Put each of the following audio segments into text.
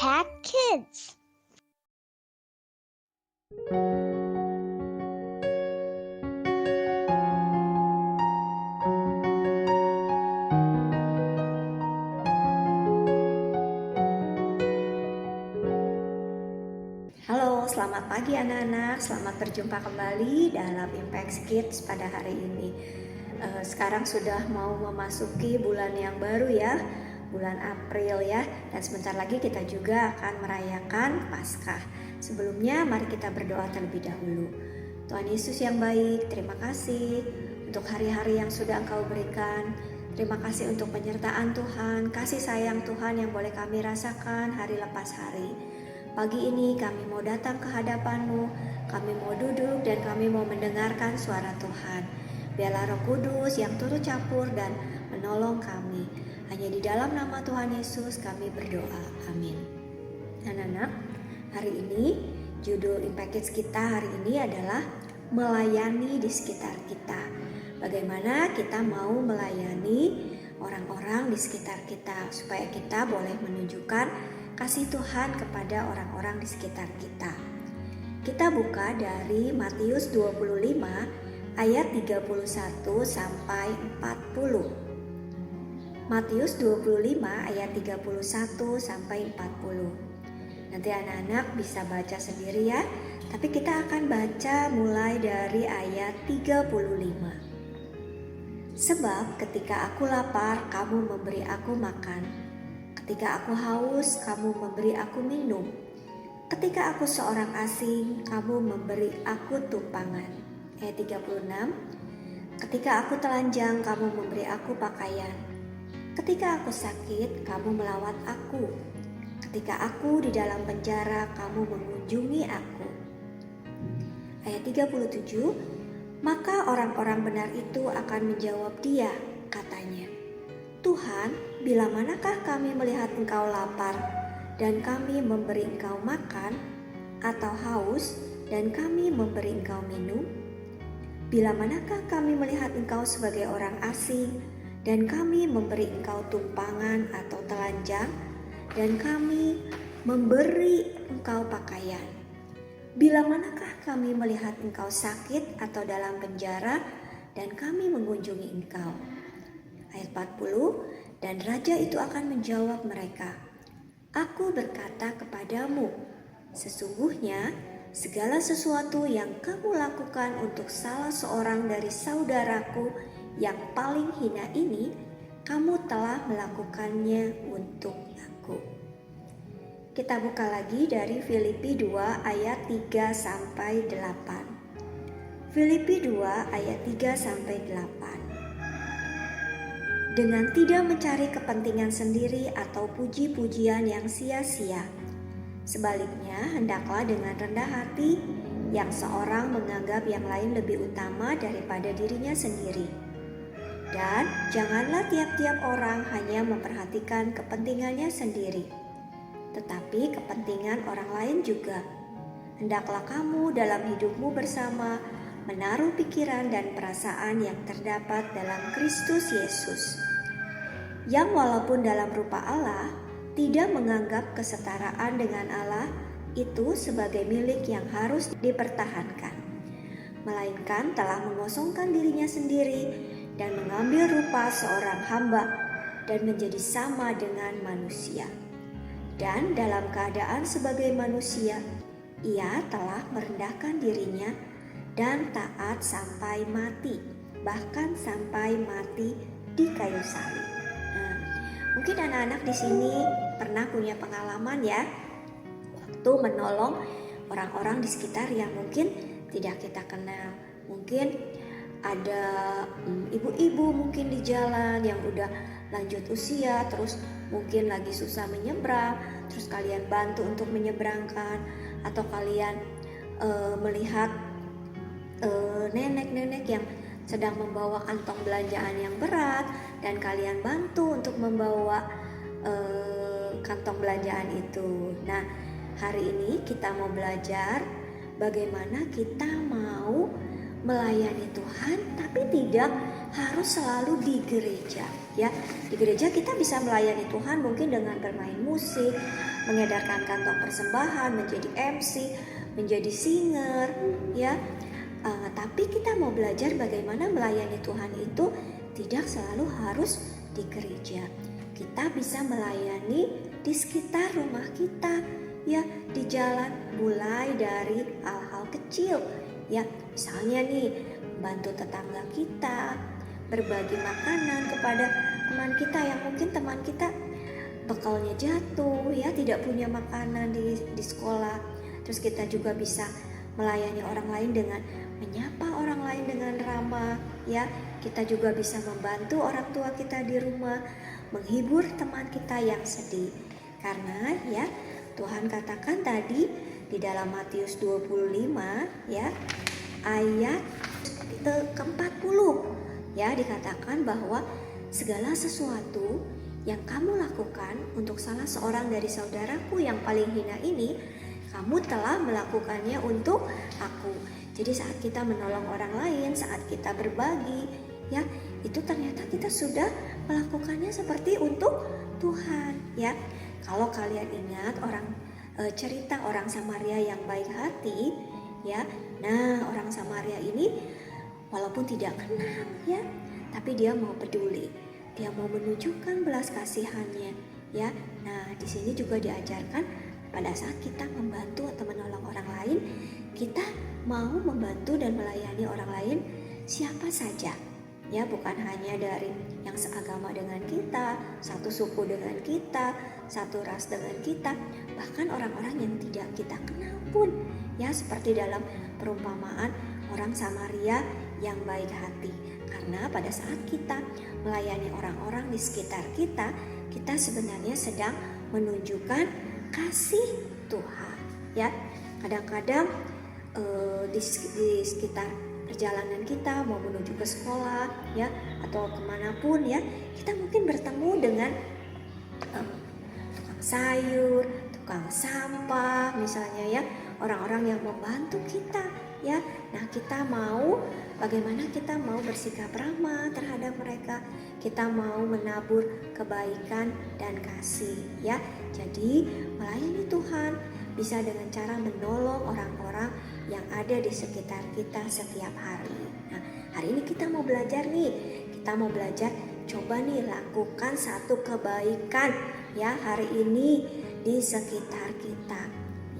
Impact Kids. Halo, selamat pagi anak-anak. Selamat berjumpa kembali dalam Impact Kids pada hari ini. Sekarang sudah mau memasuki bulan yang baru ya, bulan April ya. Dan sebentar lagi kita juga akan merayakan Paskah. Sebelumnya mari kita berdoa terlebih dahulu. Tuhan Yesus yang baik, terima kasih untuk hari-hari yang sudah Engkau berikan. Terima kasih untuk penyertaan Tuhan, kasih sayang Tuhan yang boleh kami rasakan hari lepas hari. Pagi ini kami mau datang ke hadapan-Mu, kami mau duduk dan kami mau mendengarkan suara Tuhan. Biarlah Roh Kudus yang turut campur dan menolong kami. Hanya di dalam nama Tuhan Yesus kami berdoa. Amin. Anak-anak, hari ini judul Impact Kids kita hari ini adalah melayani di sekitar kita. Bagaimana kita mau melayani orang-orang di sekitar kita supaya kita boleh menunjukkan kasih Tuhan kepada orang-orang di sekitar kita. Kita buka dari Matius 25 ayat 31 sampai 40. Matius 25 ayat 31 sampai 40. Nanti anak-anak bisa baca sendiri ya, tapi kita akan baca mulai dari ayat 35. Sebab ketika aku lapar, kamu memberi aku makan. Ketika aku haus, kamu memberi aku minum. Ketika aku seorang asing, kamu memberi aku tumpangan. Ayat 36. Ketika aku telanjang, kamu memberi aku pakaian. Ketika aku sakit, kamu melawat aku. Ketika aku di dalam penjara, kamu mengunjungi aku. Ayat 37. Maka orang-orang benar itu akan menjawab dia, katanya, Tuhan, bila manakah kami melihat Engkau lapar dan kami memberi Engkau makan, atau haus dan kami memberi Engkau minum? Bila manakah kami melihat Engkau sebagai orang asing dan kami memberi Engkau tumpangan atau telanjang dan kami memberi Engkau pakaian? Bila manakah kami melihat Engkau sakit atau dalam penjara dan kami mengunjungi Engkau? Ayat 40, dan raja itu akan menjawab mereka, Aku berkata kepadamu, sesungguhnya segala sesuatu yang kamu lakukan untuk salah seorang dari saudaraku yang paling hina ini, kamu telah melakukannya untuk aku. Kita buka lagi dari Filipi 2 ayat 3 sampai 8. Filipi 2 ayat 3 sampai 8. Dengan tidak mencari kepentingan sendiri atau puji-pujian yang sia-sia. Sebaliknya, hendaklah dengan rendah hati yang seorang menganggap yang lain lebih utama daripada dirinya sendiri. Dan janganlah tiap-tiap orang hanya memperhatikan kepentingannya sendiri, tetapi kepentingan orang lain juga. Hendaklah kamu dalam hidupmu bersama menaruh pikiran dan perasaan yang terdapat dalam Kristus Yesus, yang walaupun dalam rupa Allah tidak menganggap kesetaraan dengan Allah itu sebagai milik yang harus dipertahankan, melainkan telah mengosongkan dirinya sendiri dan mengambil rupa seorang hamba dan menjadi sama dengan manusia. Dan dalam keadaan sebagai manusia, ia telah merendahkan dirinya dan taat sampai mati, bahkan sampai mati di kayu salib. Nah, mungkin anak-anak di sini pernah punya pengalaman ya, waktu menolong orang-orang di sekitar yang mungkin tidak kita kenal. Mungkin ada ibu-ibu mungkin di jalan yang udah lanjut usia, terus mungkin lagi susah menyeberang, terus kalian bantu untuk menyeberangkan, atau kalian melihat nenek-nenek yang sedang membawa kantong belanjaan yang berat dan kalian bantu untuk membawa kantong belanjaan itu. Nah, hari ini kita mau belajar bagaimana kita mau melayani Tuhan, tapi tidak harus selalu di gereja ya. Di gereja kita bisa melayani Tuhan mungkin dengan bermain musik, mengedarkan kantong persembahan, menjadi MC, menjadi singer ya. Tapi kita mau belajar bagaimana melayani Tuhan itu tidak selalu harus di gereja. Kita bisa melayani di sekitar rumah kita ya, di jalan, mulai dari hal-hal kecil ya. Misalnya nih, bantu tetangga kita, berbagi makanan kepada teman kita yang mungkin teman kita bekalnya jatuh ya, tidak punya makanan di sekolah. Terus kita juga bisa melayani orang lain dengan menyapa orang lain dengan ramah ya. Kita juga bisa membantu orang tua kita di rumah, menghibur teman kita yang sedih. Karena ya Tuhan katakan tadi di dalam Matius 25 ya, ayat ke-40 ya, dikatakan bahwa segala sesuatu yang kamu lakukan untuk salah seorang dari saudaraku yang paling hina ini, kamu telah melakukannya untuk aku. Jadi saat kita menolong orang lain, saat kita berbagi ya, itu ternyata kita sudah melakukannya seperti untuk Tuhan ya. Kalau kalian ingat cerita orang Samaria yang baik hati ya. Nah, orang Samaria ini walaupun tidak kenal ya, tapi dia mau peduli. Dia mau menunjukkan belas kasihannya ya. Nah, di sini juga diajarkan pada saat kita membantu atau menolong orang lain, kita mau membantu dan melayani orang lain siapa saja ya, bukan hanya dari yang seagama dengan kita, satu suku dengan kita, satu ras dengan kita, bahkan orang-orang yang tidak kita kenal pun ya, seperti dalam perumpamaan orang Samaria yang baik hati. Karena pada saat kita melayani orang-orang di sekitar kita, kita sebenarnya sedang menunjukkan kasih Tuhan ya. Kadang-kadang di sekitar perjalanan kita mau menuju ke sekolah ya, atau kemanapun ya, kita mungkin bertemu dengan tukang sayur, tukang sampah misalnya ya, orang-orang yang membantu kita ya. Nah, kita mau bagaimana kita mau bersikap ramah terhadap mereka, kita mau menabur kebaikan dan kasih ya. Jadi melayani Tuhan bisa dengan cara menolong orang-orang yang ada di sekitar kita setiap hari. Nah, hari ini kita mau belajar nih, kita mau belajar coba nih lakukan satu kebaikan ya hari ini di sekitar kita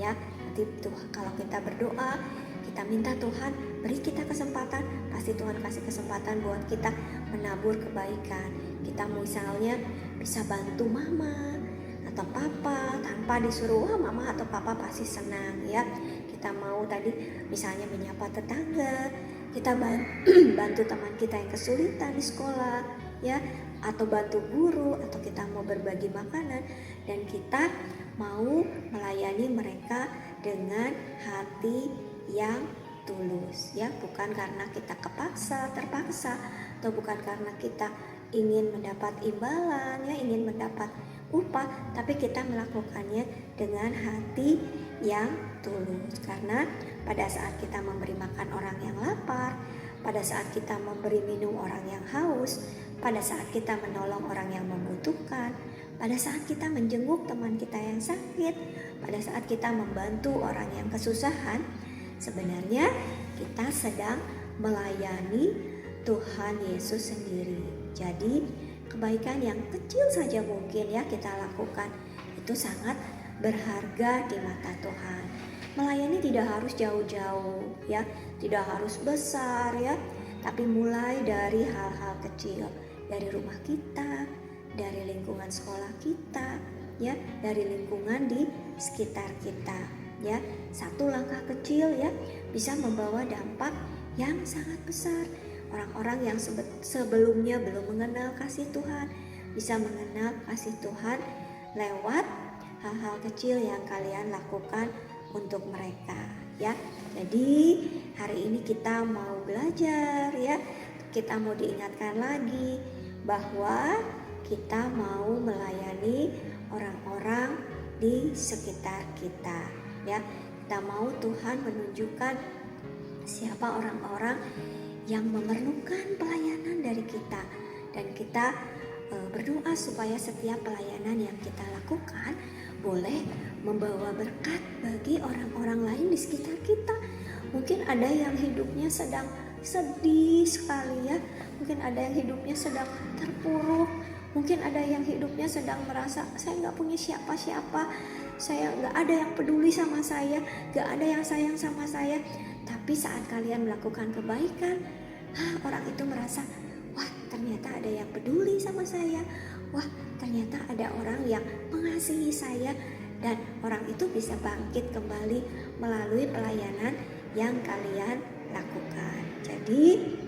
ya. Nanti Tuhan, kalau kita berdoa, kita minta Tuhan beri kita kesempatan, pasti Tuhan kasih kesempatan buat kita menabur kebaikan. Kita misalnya bisa bantu mama atau papa tanpa disuruh, wah mama atau papa pasti senang ya. Kita mau tadi misalnya menyapa tetangga, kita bantu teman kita yang kesulitan di sekolah ya, atau bantu guru, atau kita mau berbagi makanan dan kita mau melayani mereka dengan hati yang tulus ya, bukan karena kita terpaksa, atau bukan karena kita ingin mendapat imbalan ya, ingin mendapat upah, tapi kita melakukannya dengan hati yang tulus. Karena pada saat kita memberi makan orang yang lapar, pada saat kita memberi minum orang yang haus, pada saat kita menolong orang yang membutuhkan, pada saat kita menjenguk teman kita yang sakit, pada saat kita membantu orang yang kesusahan, sebenarnya kita sedang melayani Tuhan Yesus sendiri. Jadi kebaikan yang kecil saja mungkin ya kita lakukan, itu sangat berharga di mata Tuhan. Melayani tidak harus jauh-jauh ya, tidak harus besar ya, tapi mulai dari hal-hal kecil, dari rumah kita, dari lingkungan sekolah kita ya, dari lingkungan di sekitar kita ya. Satu langkah kecil ya bisa membawa dampak yang sangat besar. Orang-orang yang sebelumnya belum mengenal kasih Tuhan bisa mengenal kasih Tuhan lewat hal-hal kecil yang kalian lakukan untuk mereka ya. Jadi hari ini kita mau belajar ya, kita mau diingatkan lagi bahwa kita mau melayani orang-orang di sekitar kita ya. Kita mau Tuhan menunjukkan siapa orang-orang yang memerlukan pelayanan dari kita, dan kita berdoa supaya setiap pelayanan yang kita lakukan boleh membawa berkat bagi orang-orang lain di sekitar kita. Mungkin ada yang hidupnya sedang sedih sekali ya, mungkin ada yang hidupnya sedang terpuruk, mungkin ada yang hidupnya sedang merasa saya nggak punya siapa-siapa, saya nggak ada yang peduli sama saya, nggak ada yang sayang sama saya. Tapi saat kalian melakukan kebaikan, orang itu merasa, wah ternyata ada yang peduli sama saya, wah ternyata ada orang yang mengasihi saya, dan orang itu bisa bangkit kembali melalui pelayanan yang kalian lakukan. Jadi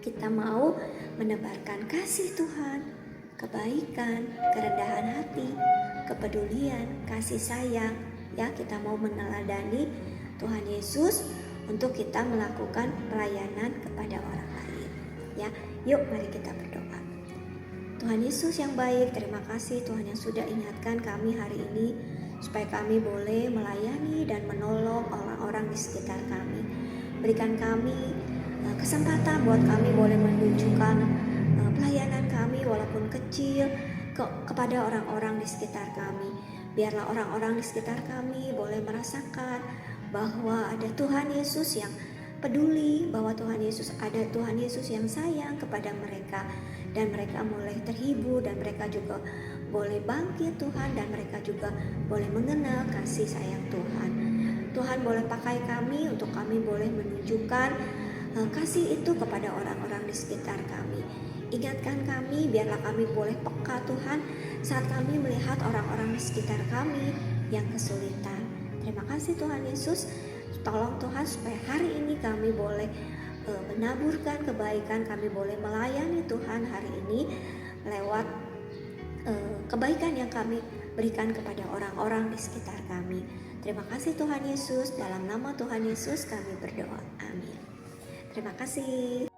kita mau menebarkan kasih Tuhan, kebaikan, kerendahan hati, kepedulian, kasih sayang. Ya, kita mau meneladani Tuhan Yesus untuk kita melakukan pelayanan kepada orang lain. Ya, yuk mari kita berdoa. Tuhan Yesus yang baik, terima kasih Tuhan yang sudah ingatkan kami hari ini supaya kami boleh melayani dan menolong orang-orang di sekitar kami. Berikan kami kesempatan buat kami boleh menunjukkan pelayanan kami walaupun kecil kepada orang-orang di sekitar kami. Biarlah orang-orang di sekitar kami boleh merasakan bahwa ada Tuhan Yesus yang peduli, bahwa Tuhan Yesus ada Tuhan Yesus yang sayang kepada mereka, dan mereka mulai terhibur, dan mereka juga boleh bangkit Tuhan, dan mereka juga boleh mengenal kasih sayang Tuhan. Tuhan boleh pakai kami untuk kami boleh menunjukkan kasih itu kepada orang-orang di sekitar kami. Ingatkan kami, biarlah kami boleh peka Tuhan saat kami melihat orang-orang di sekitar kami yang kesulitan. Terima kasih Tuhan Yesus. Tolong Tuhan supaya hari ini kami boleh menaburkan kebaikan, kami boleh melayani Tuhan hari ini lewat kebaikan yang kami berikan kepada orang-orang di sekitar kami. Terima kasih Tuhan Yesus, dalam nama Tuhan Yesus kami berdoa. Amin. Terima kasih.